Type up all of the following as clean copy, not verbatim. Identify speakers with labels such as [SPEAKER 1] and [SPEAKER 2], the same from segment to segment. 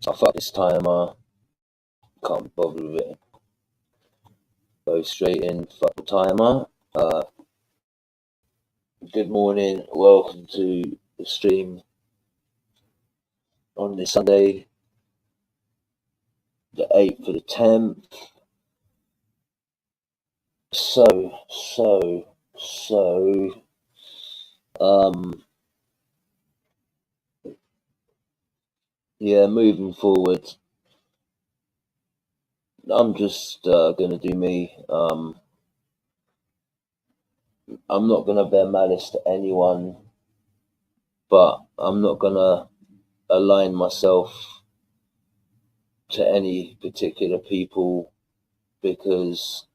[SPEAKER 1] So fuck this timer. Can't be bothered with it. Go straight in. Fuck the timer. Good morning. Welcome to the stream on this Sunday, the 8th of the 10th. Yeah, moving forward, I'm just gonna do me. I'm not gonna bear malice to anyone, but I'm not gonna align myself to any particular people because,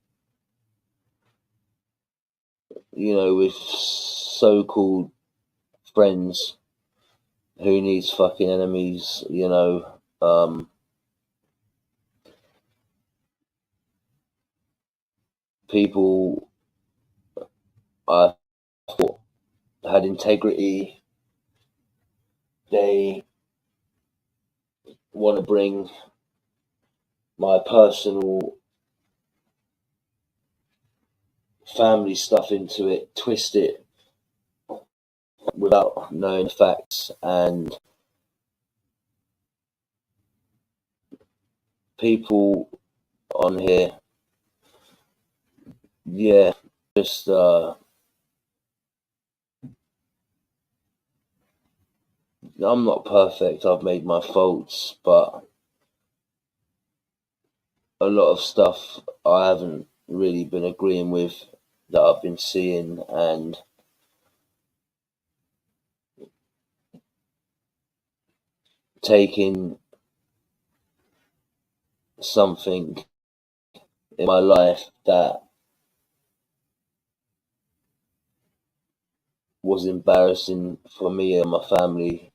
[SPEAKER 1] you know, with so-called friends, who needs fucking enemies, you know? People I thought had integrity, they want to bring my personal family stuff into it, twist it without knowing the facts, and people on here, yeah, just I'm not perfect, I've made my faults, but a lot of stuff I haven't really been agreeing with that I've been seeing, and taking something in my life that was embarrassing for me and my family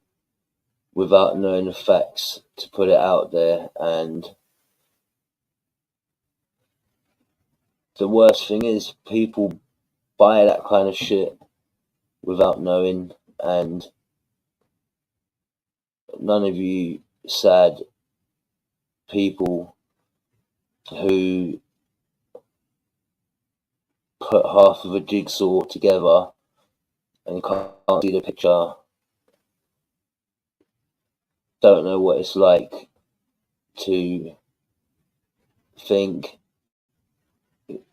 [SPEAKER 1] without knowing the facts to put it out there. And the worst thing is people buy that kind of shit without knowing, and none of you sad people who put half of a jigsaw together and can't see the picture don't know what it's like to think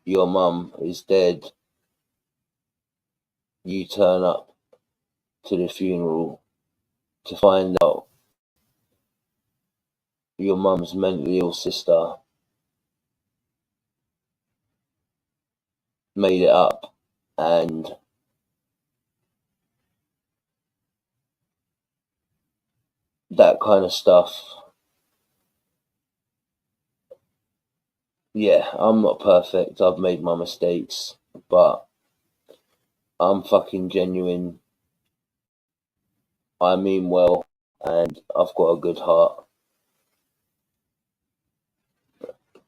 [SPEAKER 1] your mum is dead, you turn up to the funeral to find out your mum's mentally ill sister made it up, and that kind of stuff. Yeah, I'm not perfect, I've made my mistakes, but I'm fucking genuine, I mean well, and I've got a good heart.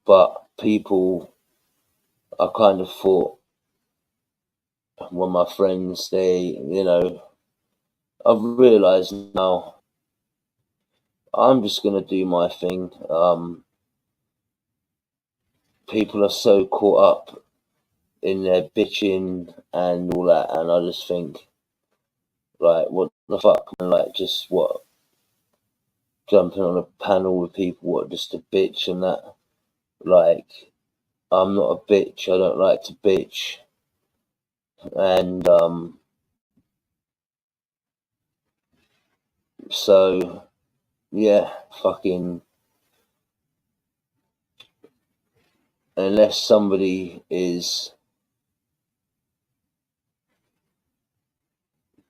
[SPEAKER 1] But people, I kind of thought, when my friends, they, you know, I've realised now, I'm just gonna do my thing. People are so caught up in their bitching and all that, and I just think, like, what the fuck, man? Like, just what? Jumping on a panel with people, what, just to bitch and that? Like, I'm not a bitch, I don't like to bitch. And, so, yeah, fucking, unless somebody is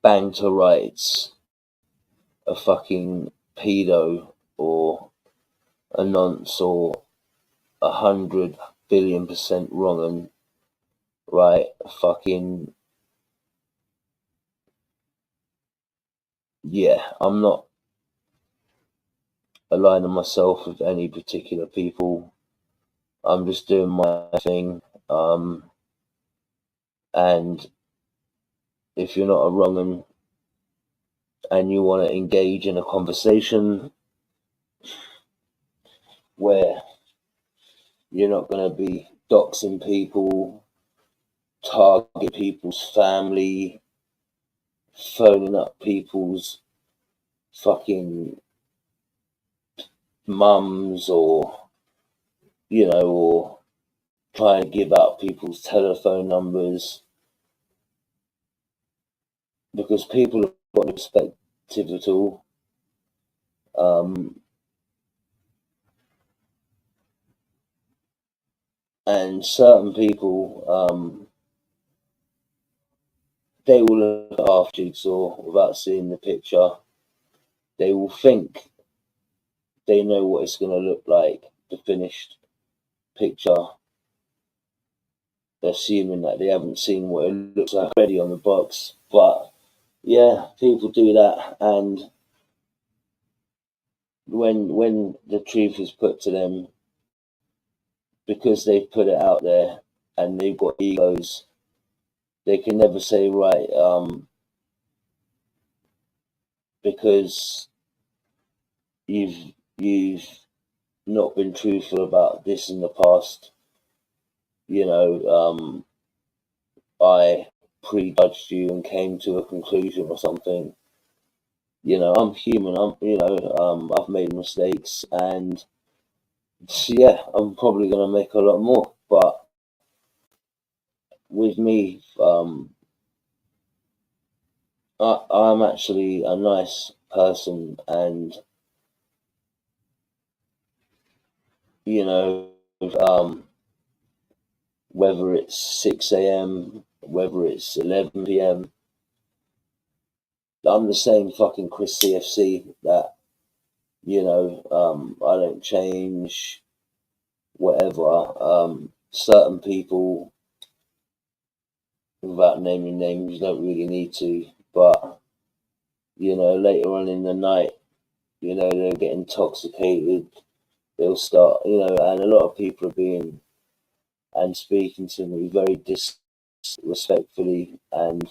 [SPEAKER 1] banged to rights, a fucking pedo or a nonce or 100 billion% wrong, and right, fucking, yeah, I'm not aligning myself with any particular people. I'm just doing my thing. And if you're not a wrong 'un and you want to engage in a conversation, where you're not going to be doxing people, target people's family, phoning up people's fucking mums, or or trying to give out people's telephone numbers, because people have got no perspective at all. And certain people, they will look at half Jigsaw without seeing the picture. They will think they know what it's going to look like, the finished picture, assuming that they haven't seen what it looks like already on the box. But yeah, people do that, and when the truth is put to them, because they've put it out there and they've got egos, they can never say, right, because you've not been truthful about this in the past, I prejudged you and came to a conclusion or something. I'm human. I've made mistakes, and yeah, I'm probably gonna make a lot more. But with me, I'm actually a nice person, and whether it's 6 a.m., whether it's 11 p.m., I'm the same fucking Chris CFC that, I don't change, whatever. Certain people, without naming names, you don't really need to, but, later on in the night, they'll get intoxicated, they'll start, and a lot of people are being and speaking to me very disrespectfully, and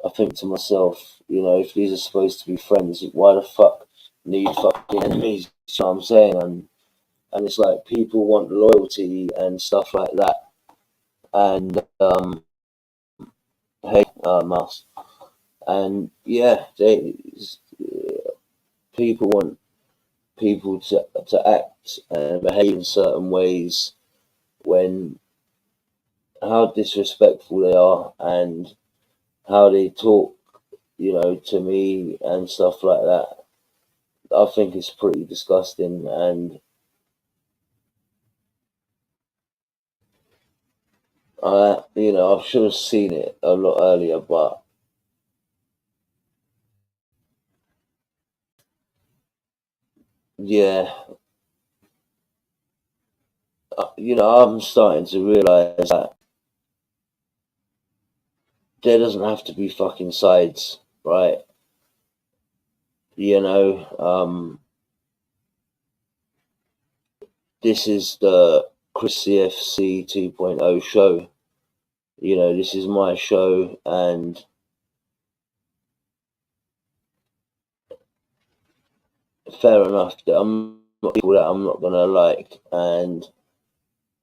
[SPEAKER 1] I think to myself, if these are supposed to be friends, why the fuck need fucking enemies? You know what I'm saying? And it's like people want loyalty and stuff like that. And hey, Mouse. And yeah, people want people to act and behave in certain ways, when how disrespectful they are and how they talk, to me and stuff like that. I think it's pretty disgusting, and I should have seen it a lot earlier, but yeah, I'm starting to realize that there doesn't have to be fucking sides, right? This is the Chris CFC 2.0 show. This is my show, and fair enough that I'm not people that I'm not gonna like, and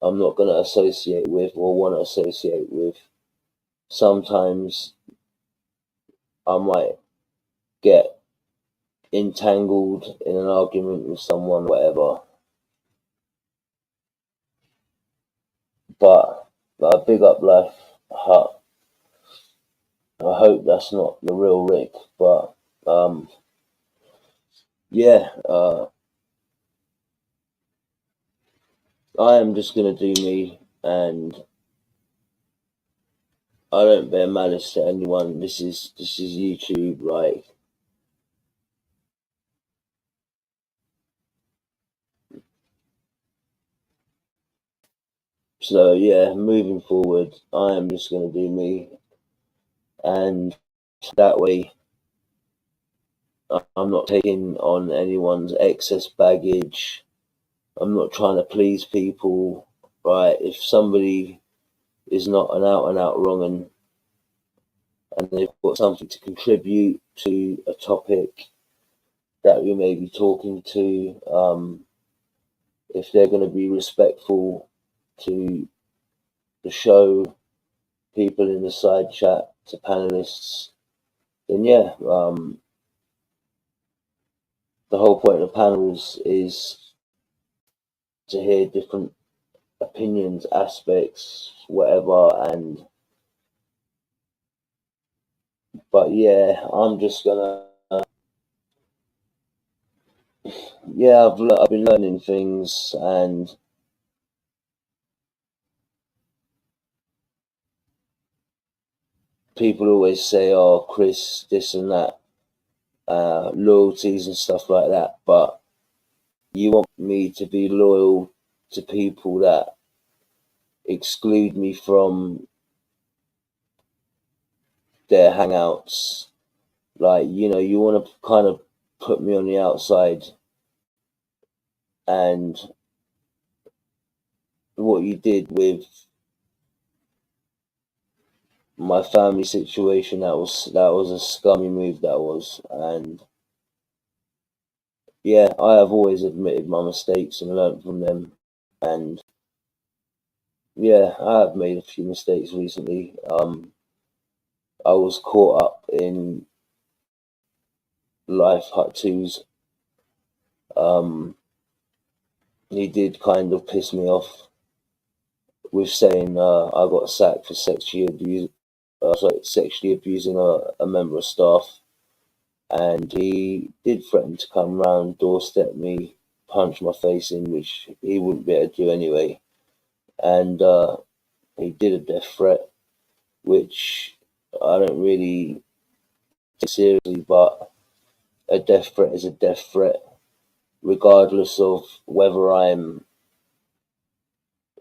[SPEAKER 1] I'm not gonna associate with or want to associate with. Sometimes I might get entangled in an argument with someone, whatever. But big up life, Hut. I hope that's not the real Rick, but yeah, I am just gonna do me, and I don't bear malice to anyone. This is YouTube, like. So yeah, moving forward, I am just gonna do me, and that way I'm not taking on anyone's excess baggage. I'm not trying to please people, right? If somebody is not an out and out wrong, and they've got something to contribute to a topic that we may be talking to, if they're going to be respectful to the show, people in the side chat, to panelists, then yeah, the whole point of panels is to hear different opinions, aspects, whatever. And but yeah, I'm just gonna I've been learning things, and people always say, "Oh, Chris, this and that, loyalties and stuff like that." But you want me to be loyal to people that exclude me from their hangouts? Like, you want to kind of put me on the outside, and what you did with my family situation, that was a scummy move, that was. And yeah, I have always admitted my mistakes and learnt from them. And yeah, I have made a few mistakes recently. I was caught up in Life Hut 2's. He did kind of piss me off with saying I got sacked for sexually abusing a member of staff. And he did threaten to come round, doorstep me, punch my face in, which he wouldn't be able to do anyway. And he did a death threat, which I don't really take seriously, but a death threat is a death threat, regardless of whether I'm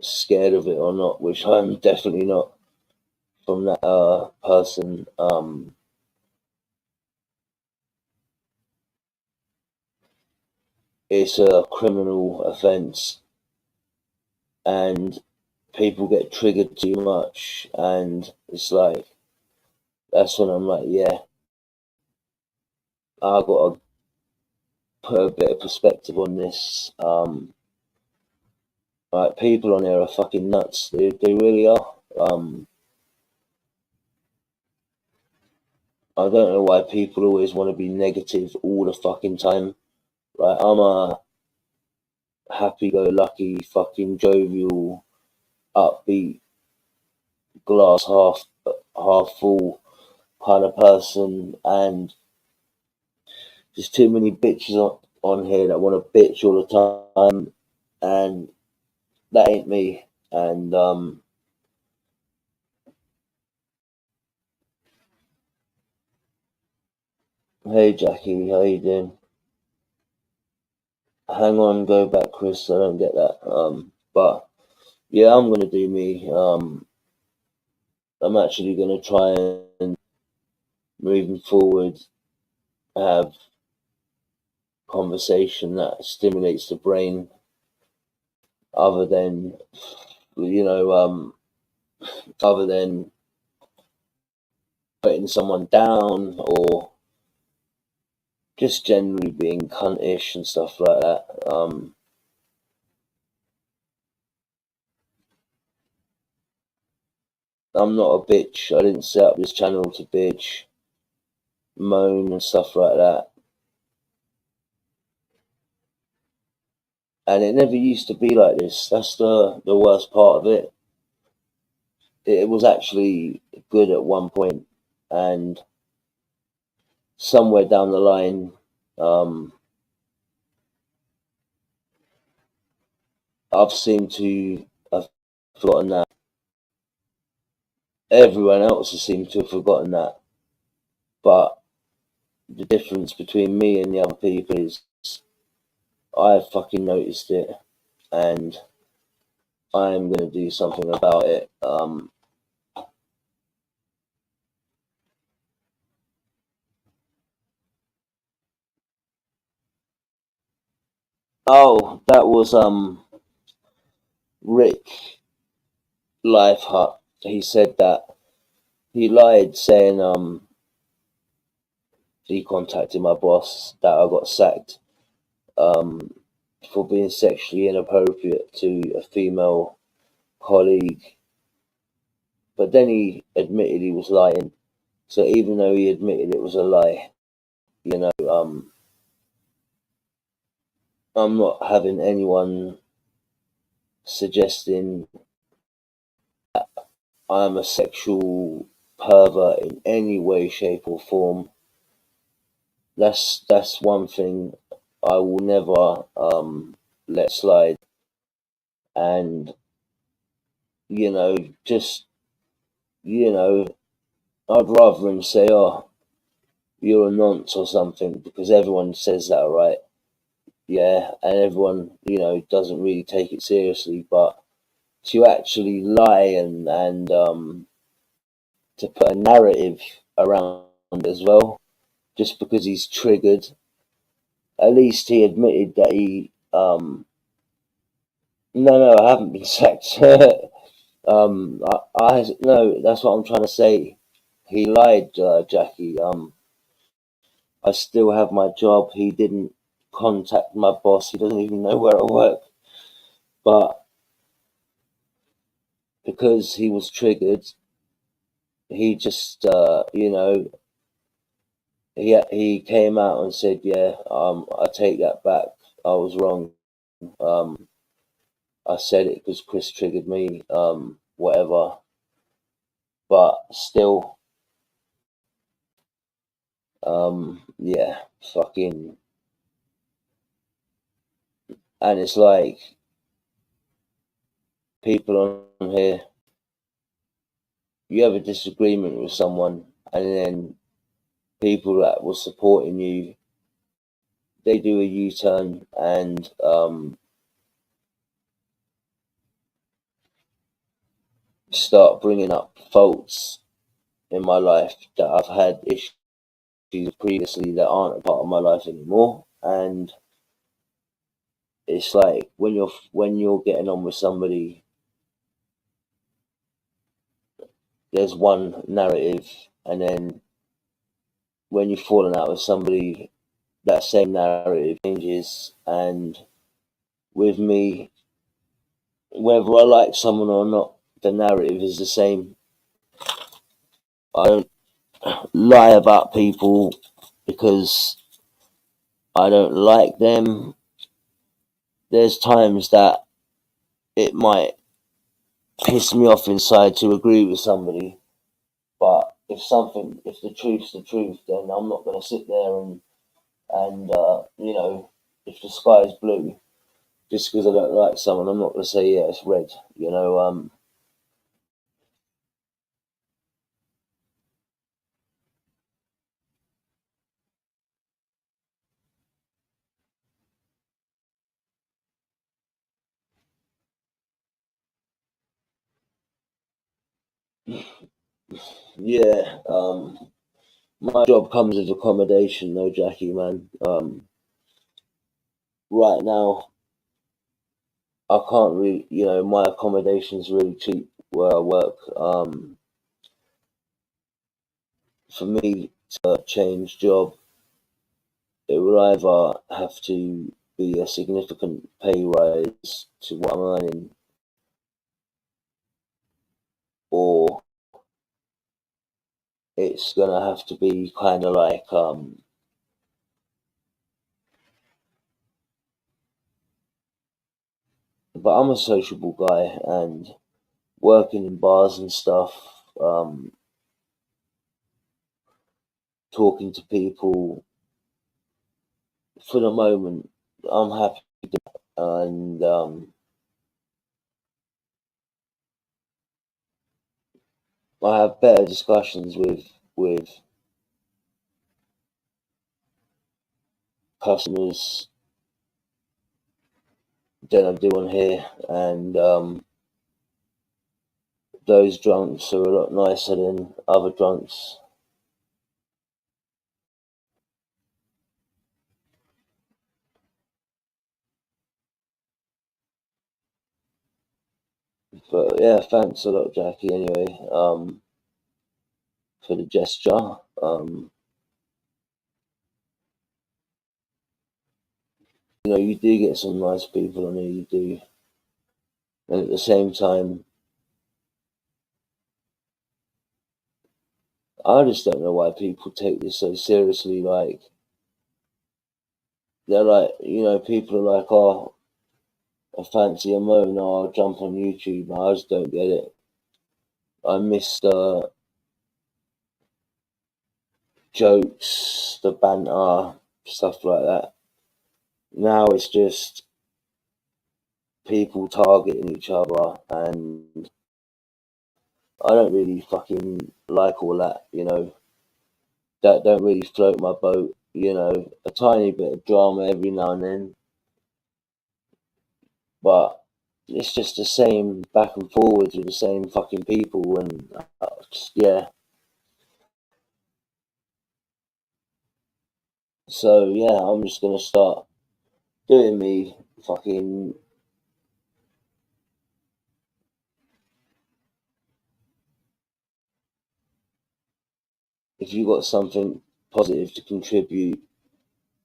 [SPEAKER 1] scared of it or not, which I'm definitely not from that person. It's a criminal offence, and people get triggered too much, and it's like, that's when I'm like, yeah, I gotta put a bit of perspective on this. Like, people on there are fucking nuts. They really are. I don't know why people always want to be negative all the fucking time. Like, I'm a happy-go-lucky, fucking jovial, upbeat, glass half full kind of person, and there's too many bitches on here that want to bitch all the time, and that ain't me. And hey Jackie, how you doing? Hang on, go back, Chris. I don't get that. But yeah, I'm gonna do me. I'm actually gonna try and, moving forward, have conversation that stimulates the brain, other than, you know, other than putting someone down, or just generally being cuntish and stuff like that. I'm not a bitch. I didn't set up this channel to bitch, moan, and stuff like that. And it never used to be like this. That's the worst part of it. It was actually good at one point, and somewhere down the line, I've seemed to have forgotten that. Everyone else has seemed to have forgotten that. But the difference between me and the other people is I've fucking noticed it, and I'm gonna do something about it. Oh, that was Rick Life Hut. He said that he lied, saying he contacted my boss, that I got sacked for being sexually inappropriate to a female colleague, but then he admitted he was lying. So even though he admitted it was a lie, you know, I'm not having anyone suggesting I'm a sexual pervert in any way, shape, or form. That's one thing I will never let slide. And just you know, I'd rather him say, "Oh, you're a nonce" or something, because everyone says that, right? Yeah, and everyone doesn't really take it seriously, but to actually lie and to put a narrative around it as well, just because he's triggered. At least he admitted that he. No, I haven't been sacked. I no, that's what I'm trying to say. He lied, Jackie. I still have my job. He didn't contact my boss. He doesn't even know where I work. But because he was triggered, he just, he came out and said, "Yeah, I take that back. I was wrong. Um, I said it because Chris triggered me. Whatever." But still, yeah, fucking, and it's like people on here. You have a disagreement with someone, and then people that were supporting you, they do a U-turn and start bringing up faults in my life that I've had issues previously that aren't a part of my life anymore. And it's like when you're getting on with somebody, there's one narrative, and then when you're falling out with somebody, that same narrative changes. And with me, whether I like someone or not, the narrative is the same. I don't lie about people because I don't like them. There's times that it might piss me off inside to agree with somebody, but if the truth's the truth, then I'm not going to sit there and if the sky is blue, just because I don't like someone, I'm not going to say, yeah, it's red. Yeah. My job comes with accommodation, though, Jackie, man. Right now, I can't really, my accommodation's really cheap where I work. For me to change job, it would either have to be a significant pay rise to what I'm earning, or it's gonna have to be kind of like, but I'm a sociable guy, and working in bars and stuff, talking to people, for the moment, I'm happy, and I have better discussions with customers than I do on here, and those drunks are a lot nicer than other drunks. But yeah, thanks a lot, Jackie. Anyway, for the gesture. you do get some nice people on here, you do. And at the same time, I just don't know why people take this so seriously. Like, they're like, people are like, oh, I fancy a mo, no, I'll jump on YouTube. I just don't get it. I miss the jokes, the banter, stuff like that. Now it's just people targeting each other, and I don't really fucking like all that, That don't really float my boat, A tiny bit of drama every now and then, but it's just the same back and forwards with the same fucking people, and yeah. So yeah, I'm just gonna start doing me fucking. If you got something positive to contribute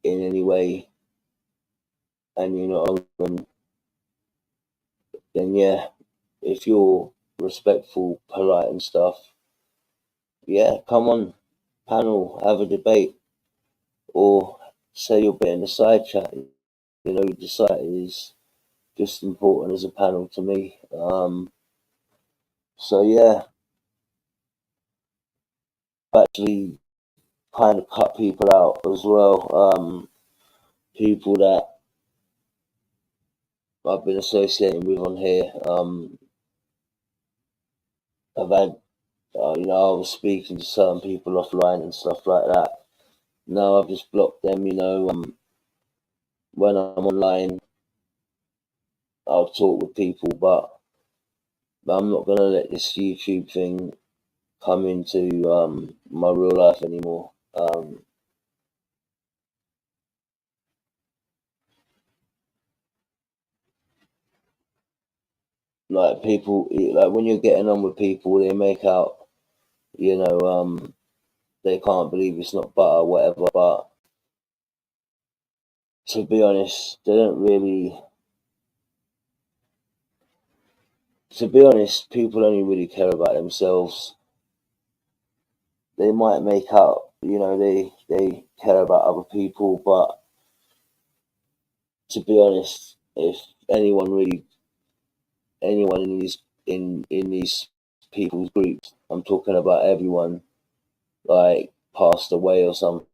[SPEAKER 1] in any way, and you're not on them, then yeah, if you're respectful, polite, and stuff, yeah, come on, panel, have a debate, or say your bit in the side chat. The site is just important as a panel to me. So yeah, actually kind of cut people out as well. People that I've been associating with on here. I've had, I was speaking to certain people offline and stuff like that. Now I've just blocked them. When I'm online, I'll talk with people, but I'm not gonna let this YouTube thing come into my real life anymore. Like people, like when you're getting on with people, they make out, you know, they can't believe it's not butter, whatever. But to be honest, they don't really. To be honest, people only really care about themselves. They might make out, they care about other people, but to be honest, if anyone really, anyone in these people's groups, I'm talking about everyone, like passed away or something,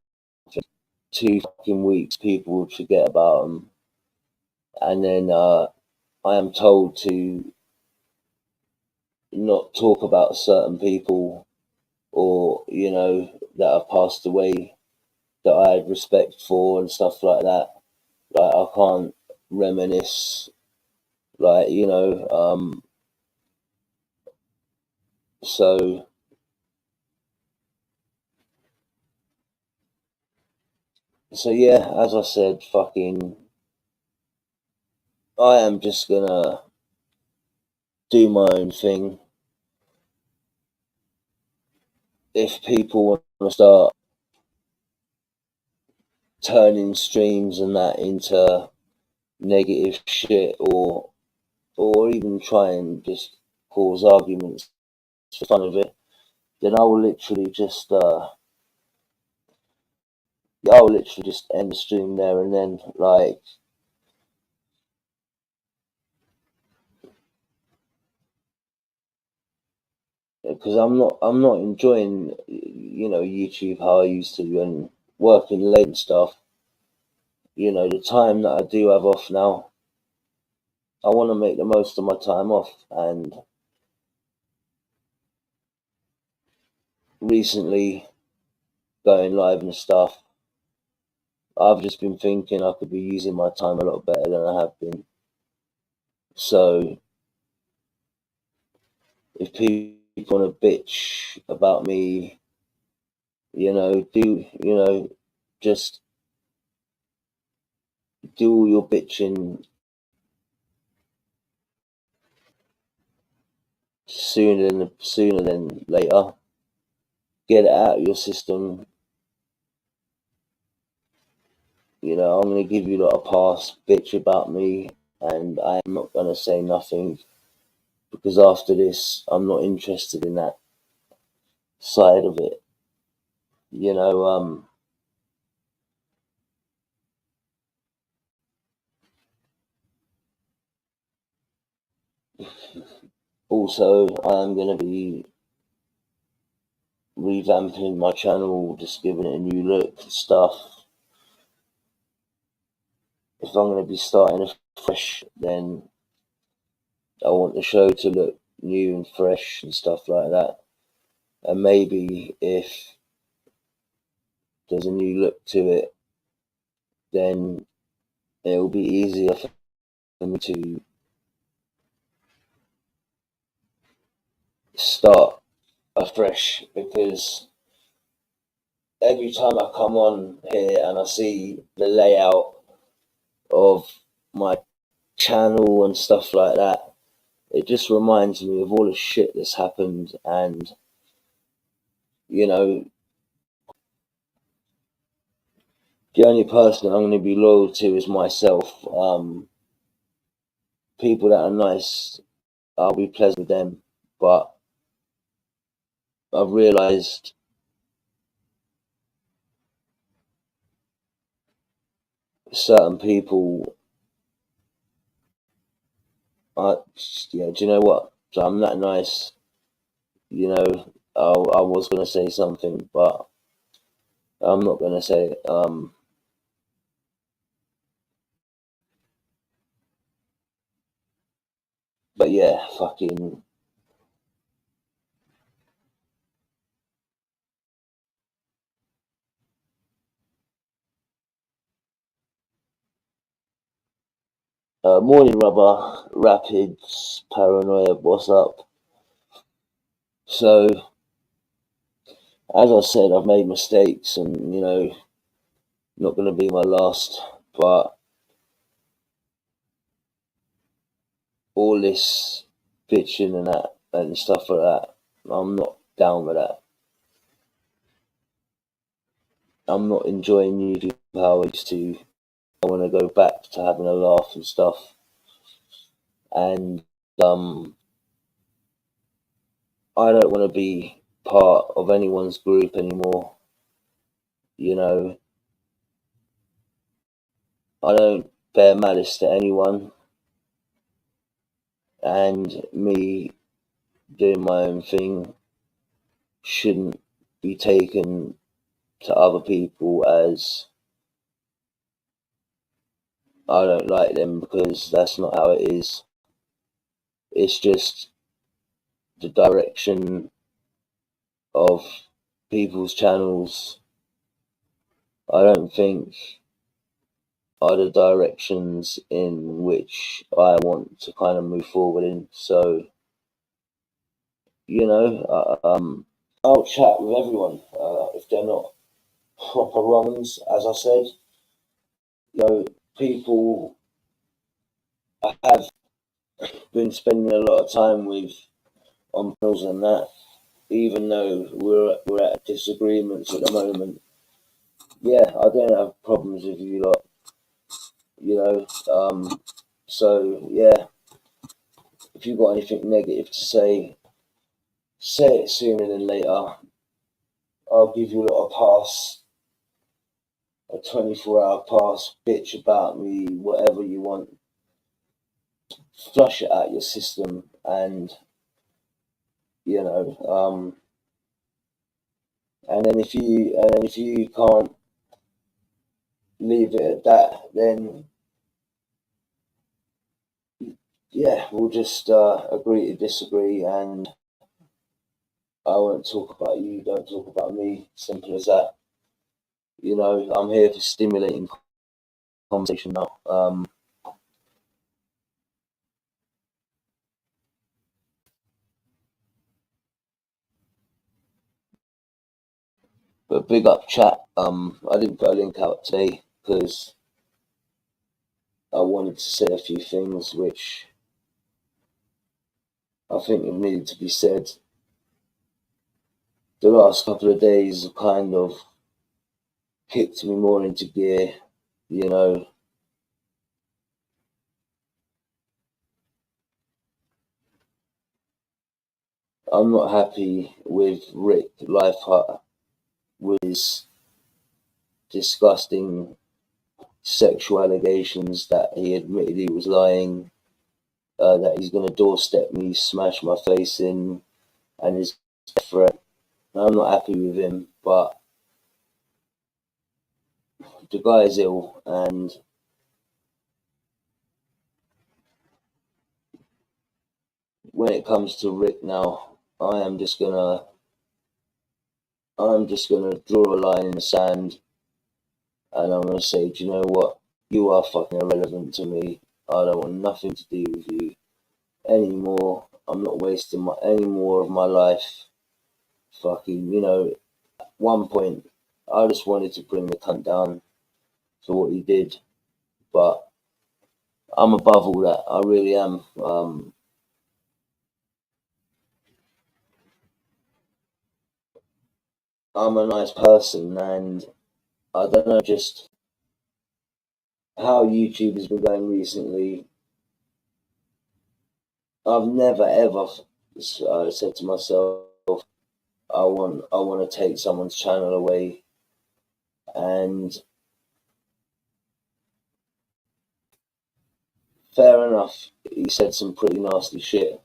[SPEAKER 1] 2 fucking weeks, people would forget about them, and then I am told to not talk about certain people, or that have passed away, that I had respect for and stuff like that. Like, I can't reminisce, like, so yeah, as I said, fucking, I am just gonna do my own thing. If people want to start turning streams and that into negative shit, or even try and just cause arguments for fun of it, then I will literally just end the stream there and then, like, because I'm not enjoying, YouTube how I used to, and working late and stuff. The time that I do have off now, I want to make the most of my time off. And recently, going live and stuff, I've just been thinking I could be using my time a lot better than I have been. So if people want to bitch about me, just do all your bitching sooner than later. Get it out of your system. You know, I'm gonna give you a pass, bitch about me, and I am not gonna say nothing because after this, I'm not interested in that side of it. You know, also, I'm gonna be revamping my channel, just giving it a new look and stuff. If I'm gonna be starting fresh, then I want the show to look new and fresh and stuff like that. And maybe if there's a new look to it, then it'll be easier for me to start afresh, because every time I come on here and I see the layout of my channel and stuff like that, it just reminds me of all the shit that's happened. And you know, the only person I'm going to be loyal to is myself. People that are nice, I'll be pleasant with them, but I've realised certain people are, yeah, do you know what? So I'm that nice, you know. I was going to say something, but I'm not going to say it. But yeah, fucking. Morning rubber, rapids, paranoia, what's up? So, as I said, I've made mistakes, and you know, not going to be my last. But all this bitching and that and stuff like that, I'm not down with that. I'm not enjoying YouTube how I used to. I want to go back to having a laugh and stuff. And I don't want to be part of anyone's group anymore. You know, I don't bear malice to anyone, and me doing my own thing shouldn't be taken to other people as I don't like them, because that's not how it is. It's just the direction of people's channels, I don't think, are the directions in which I want to kind of move forward in. So, you know, I'll chat with everyone if they're not proper wrongs. As I said, you know, people I have been spending a lot of time with on pills and that, even though we're at disagreements at the moment. Yeah, I don't have problems with you lot, you know. So yeah, if you've got anything negative to say it sooner than later. I'll give you a lot of pass, a 24-hour pass, bitch about me, whatever you want. Flush it out your system, and you know, and then if you can't leave it at that, then yeah, we'll just agree to disagree, and I won't talk about you, don't talk about me. Simple as that. You know, I'm here for stimulating conversation now. But big up chat. I didn't put a link out today because I wanted to say a few things which I think have needed to be said. The last couple of days have kind of kicked me more into gear, You know, I'm not happy with Rick Lifehut with his disgusting sexual allegations that he admitted he was lying, that he's going to doorstep me, smash my face in, and his threat. I'm not happy with him, but the guy is ill, and when it comes to Rick now, I'm just gonna draw a line in the sand, and I'm gonna say, do you know what? You are fucking irrelevant to me. I don't want nothing to do with you anymore. I'm not wasting any more of my life. Fucking, one point, I just wanted to bring the cunt down for what he did, but I'm above all that. I really am. I'm a nice person, and I don't know just how YouTube has been going recently. I've never ever said to myself, I want to take someone's channel away, and fair enough, he said some pretty nasty shit,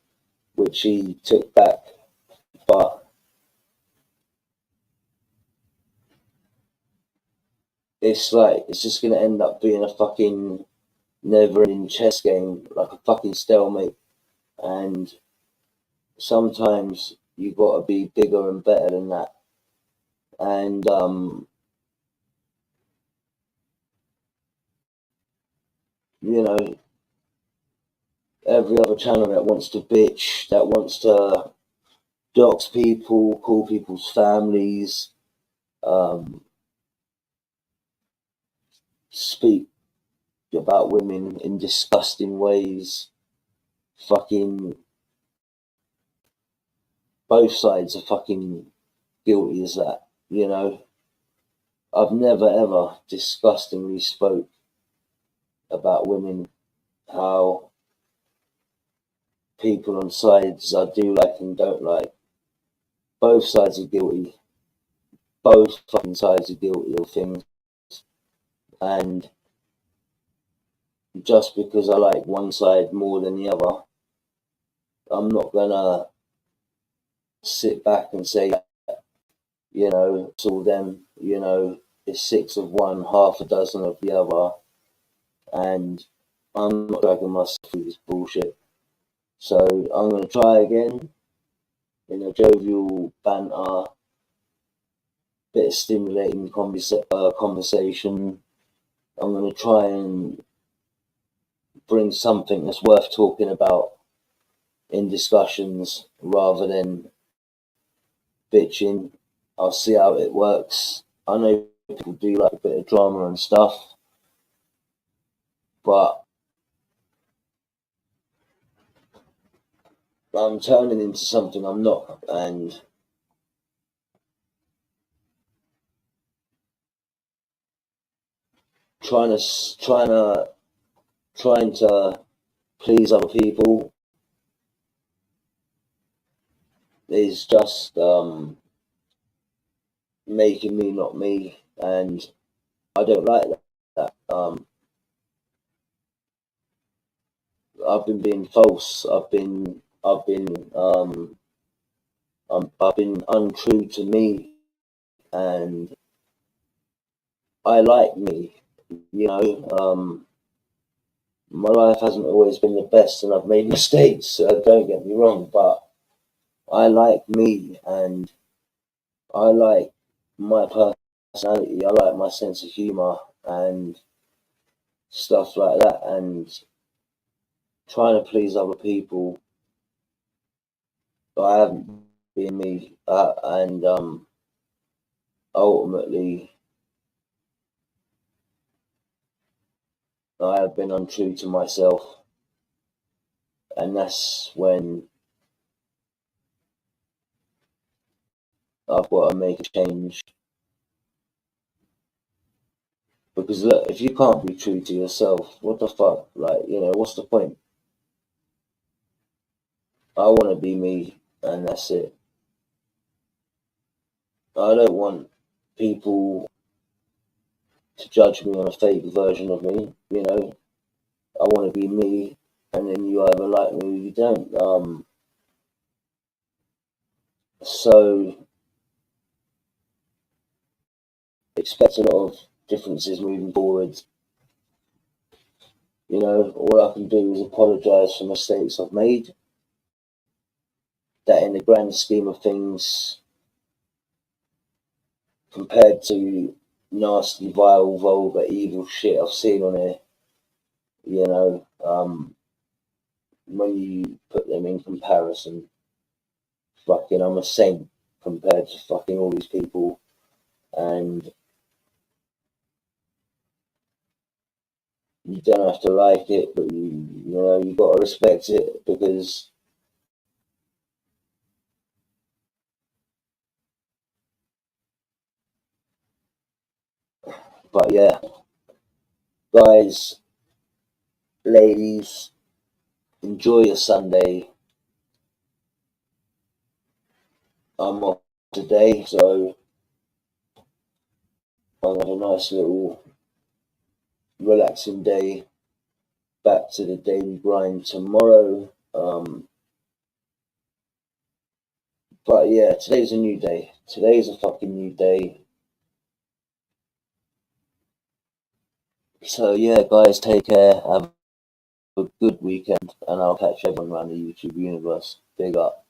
[SPEAKER 1] which he took back, but it's like it's just gonna end up being a fucking never-ending chess game, like a fucking stalemate, and sometimes you gotta be bigger and better than that, and you know, every other channel that wants to bitch, that wants to dox people, call people's families, um, speak about women in disgusting ways. Fucking both sides are fucking guilty as that, you know. I've never ever disgustingly spoke about women, how people on sides I do like and don't like. Both sides are guilty. Both fucking sides are guilty of things. And just because I like one side more than the other, I'm not gonna sit back and say, it's all them, it's six of one, half a dozen of the other, and I'm not dragging myself through this bullshit. So I'm gonna try again in a jovial banter, bit of stimulating conversation. I'm gonna try and bring something that's worth talking about in discussions rather than bitching. I'll see how it works. I know people do like a bit of drama and stuff, but I'm turning into something I'm not, and trying to please other people is just making me not me, and I don't like that. I've been being false. I've been untrue to me, and I like me. You know, my life hasn't always been the best, and I've made mistakes. So don't get me wrong, but I like me, and I like my personality. I like my sense of humor and stuff like that. And trying to please other people, I haven't been me, and ultimately, I have been untrue to myself, and that's when I've got to make a change Because look, if you can't be true to yourself, what the fuck? Like, what's the point? I want to be me, and that's it. I don't want people to judge me on a fake version of me. I want to be me, and then you either like me or you don't. So expect a lot of differences moving forward. All I can do is apologise for mistakes I've made. That in the grand scheme of things, compared to nasty, vile, vulgar, evil shit I've seen on here, when you put them in comparison, fucking, I'm a saint compared to fucking all these people, and you don't have to like it, but you got to respect it, because but yeah, guys, ladies, enjoy your Sunday. I'm off today, so I'll have a nice little relaxing day. Back to the daily grind tomorrow. But yeah, today's a new day. Today's a fucking new day. So yeah, guys, take care. Have a good weekend, and I'll catch everyone around the YouTube universe. Big up.